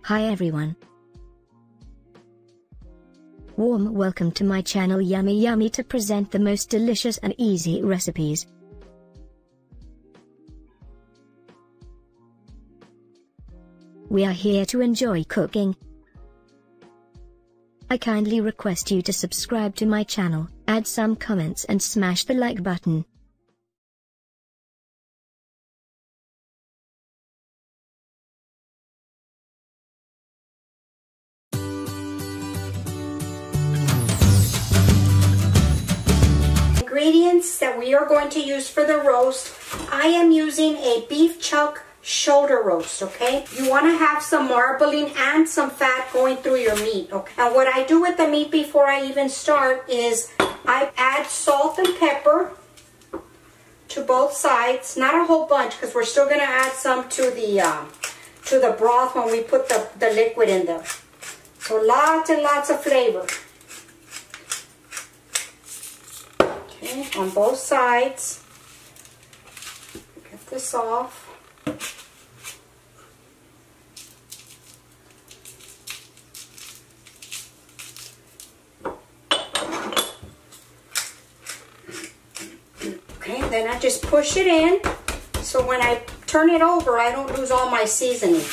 Hi everyone. Warm welcome to my channel Yummy to present the most delicious and easy recipes. We are here to enjoy cooking. I kindly request you to subscribe to my channel, add some comments and smash the like button. Ingredients that we are going to use for the roast. I am using a beef chuck shoulder roast, okay? You want to have some marbling and some fat going through your meat, okay? And what I do with the meat before I even start is I add salt and pepper to both sides. Not a whole bunch because we're still going to add some to the broth when we put the liquid in there. So lots and lots of flavor. Okay, on both sides. Get this off. Okay, then I just push it in so when I turn it over I don't lose all my seasoning.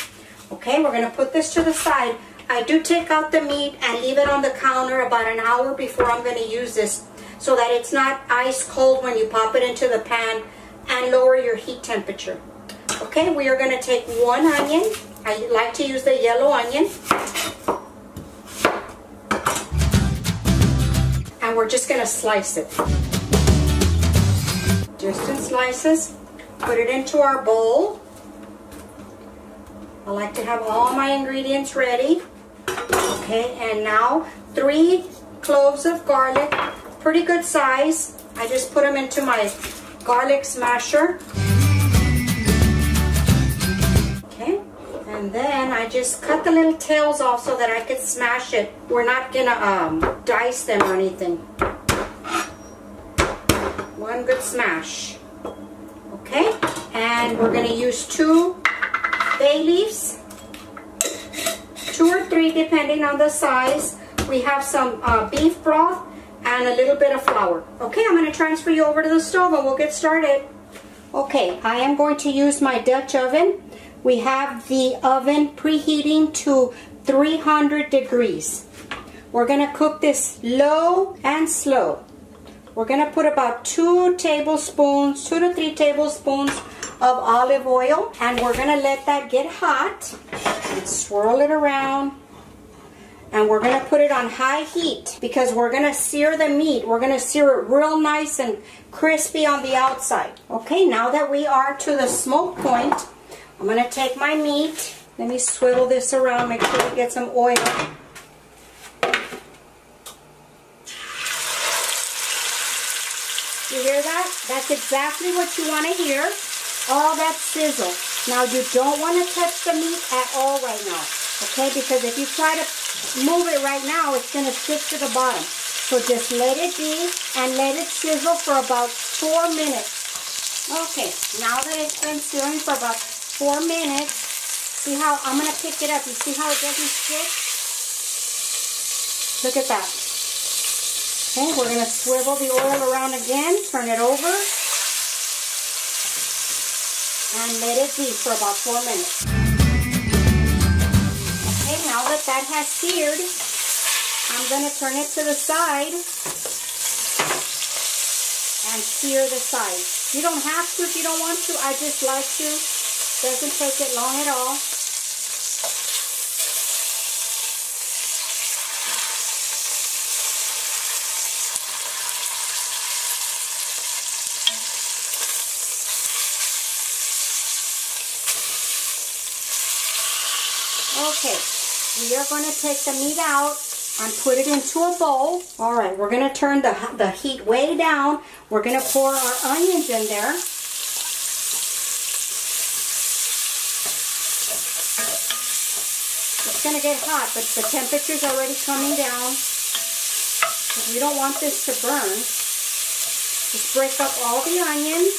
Okay, we're going to put this to the side. I do take out the meat and leave it on the counter about an hour before I'm going to use this, so that it's not ice cold when you pop it into the pan, and lower your heat temperature. Okay, we are going to take one onion. I like to use the yellow onion. And we're just going to slice it. Just in slices. Put it into our bowl. I like to have all my ingredients ready. Okay, and now 3 cloves of garlic. Pretty good size. I just put them into my garlic smasher. Okay, and then I just cut the little tails off so that I could smash it. We're not gonna dice them or anything. One good smash. Okay, and we're gonna use 2 bay leaves, 2 or 3 depending on the size. We have some beef broth and a little bit of flour. Okay, I'm going to transfer you over to the stove and we'll get started. Okay, I am going to use my Dutch oven. We have the oven preheating to 300 degrees. We're going to cook this low and slow. We're going to put about 2 tablespoons, 2 to 3 tablespoons of olive oil, and we're going to let that get hot and swirl it around. And we're going to put it on high heat because we're going to sear the meat. We're going to sear it real nice and crispy on the outside. Okay, now that we are to the smoke point, I'm going to take my meat. Let me swivel this around, make sure we get some oil. You hear that? That's exactly what you want to hear. All that sizzle. Now you don't want to touch the meat at all right now. Okay, because if you try to move it right now, it's going to stick to the bottom. So just let it be and let it sizzle for about 4 minutes. Okay, now that it's been sizzling for about 4 minutes, see how I'm going to pick it up. You see how it doesn't stick? Look at that. Okay, we're going to swivel the oil around again, turn it over, and let it be for about 4 minutes. Now that has seared, I'm going to turn it to the side and sear the side. You don't have to if you don't want to. I just like to. Doesn't take it long at all. Okay. We are going to take the meat out and put it into a bowl. Alright, we're going to turn the heat way down. We're going to pour our onions in there. It's going to get hot, but the temperature's already coming down. We don't want this to burn. Just break up all the onions.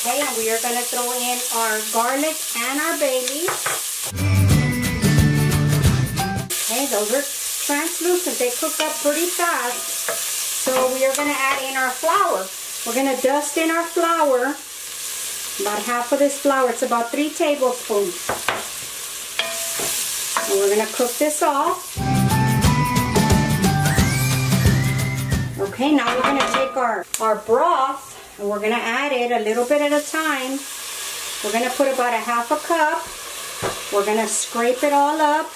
Okay, and we are going to throw in our garlic and our bay leaves. Okay, those are translucent. They cook up pretty fast. So we are going to add in our flour. We're going to dust in our flour. About half of this flour. It's about 3 tablespoons. And we're going to cook this off. Okay, now we're going to take our broth and we're going to add it a little bit at a time. We're going to put about a half a cup. We're going to scrape it all up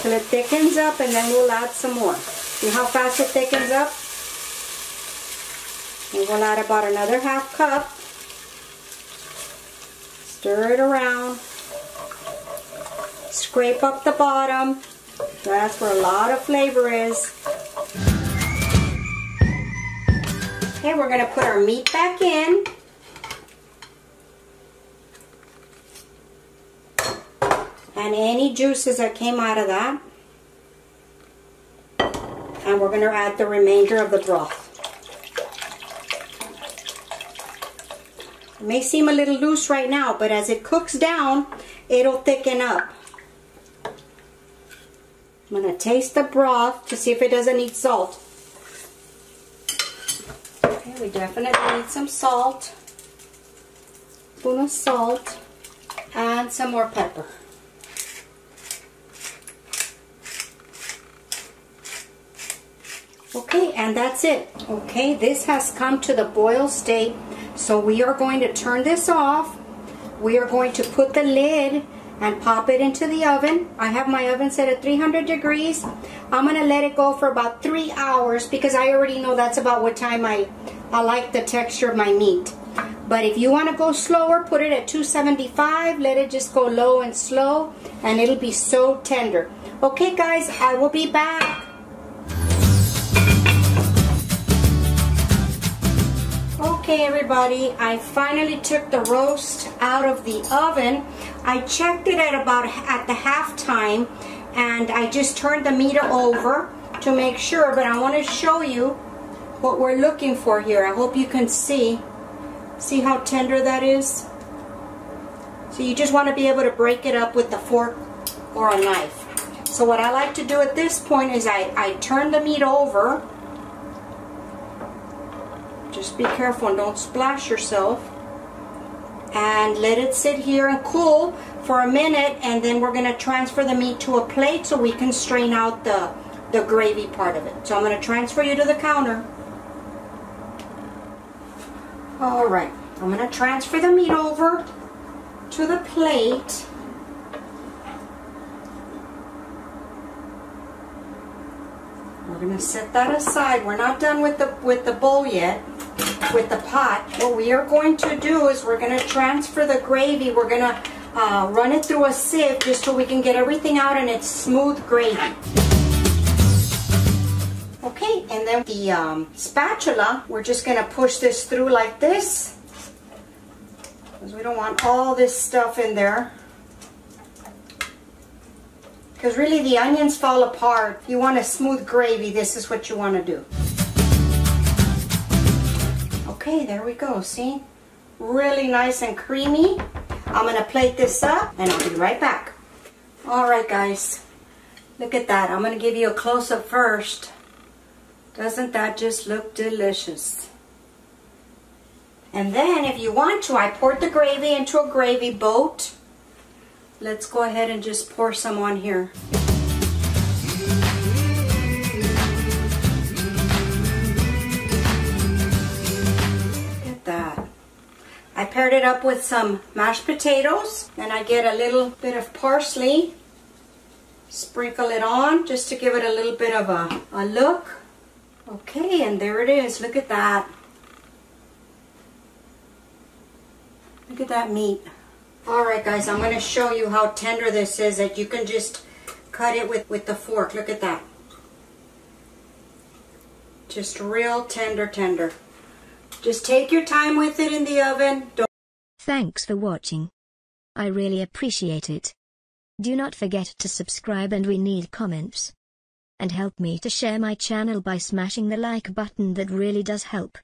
till it thickens up, and then we'll add some more. See how fast it thickens up? And we'll add about another half cup. Stir it around. Scrape up the bottom. That's where a lot of flavor is. Okay, we're going to put our meat back in. And any juices that came out of that. And we're going to add the remainder of the broth. It may seem a little loose right now, but as it cooks down, it'll thicken up. I'm going to taste the broth to see if it doesn't need salt. Okay, we definitely need some salt. Spoon of salt. And some more pepper. Okay, and that's it. Okay, this has come to the boil state. So we are going to turn this off. We are going to put the lid and pop it into the oven. I have my oven set at 300 degrees. I'm going to let it go for about 3 hours because I already know that's about what time I like the texture of my meat. But if you want to go slower, put it at 275. Let it just go low and slow, and it'll be so tender. Okay, guys, I will be back. Okay, everybody, I finally took the roast out of the oven. I checked it at the half time, and I just turned the meat over to make sure, but I want to show you what we're looking for here. I hope you can see how tender that is. So you just want to be able to break it up with a fork or a knife. So what I like to do at this point is I turn the meat over. Just be careful and don't splash yourself. And let it sit here and cool for a minute, and then we're going to transfer the meat to a plate so we can strain out the gravy part of it. So I'm going to transfer you to the counter. Alright, I'm going to transfer the meat over to the plate. We're going to set that aside. We're not done with the bowl yet, with the pot. What we are going to do is we're going to transfer the gravy. We're going to run it through a sieve just so we can get everything out and it's smooth gravy. Okay, and then the spatula, we're just going to push this through like this because we don't want all this stuff in there. Because really the onions fall apart. If you want a smooth gravy, this is what you want to do. Okay, there we go. See? Really nice and creamy. I'm going to plate this up and I'll be right back. Alright guys, look at that. I'm going to give you a close-up first. Doesn't that just look delicious? And then if you want to, I poured the gravy into a gravy boat. Let's go ahead and just pour some on here. Look at that. I paired it up with some mashed potatoes. Then I get a little bit of parsley. Sprinkle it on just to give it a little bit of a look. Okay, and there it is. Look at that. Look at that meat. Alright guys, I'm going to show you how tender this is, that you can just cut it with the fork. Look at that. Just real tender. Just take your time with it in the oven. Thanks for watching. I really appreciate it. Do not forget to subscribe, and we need comments. And help me to share my channel by smashing the like button. That really does help.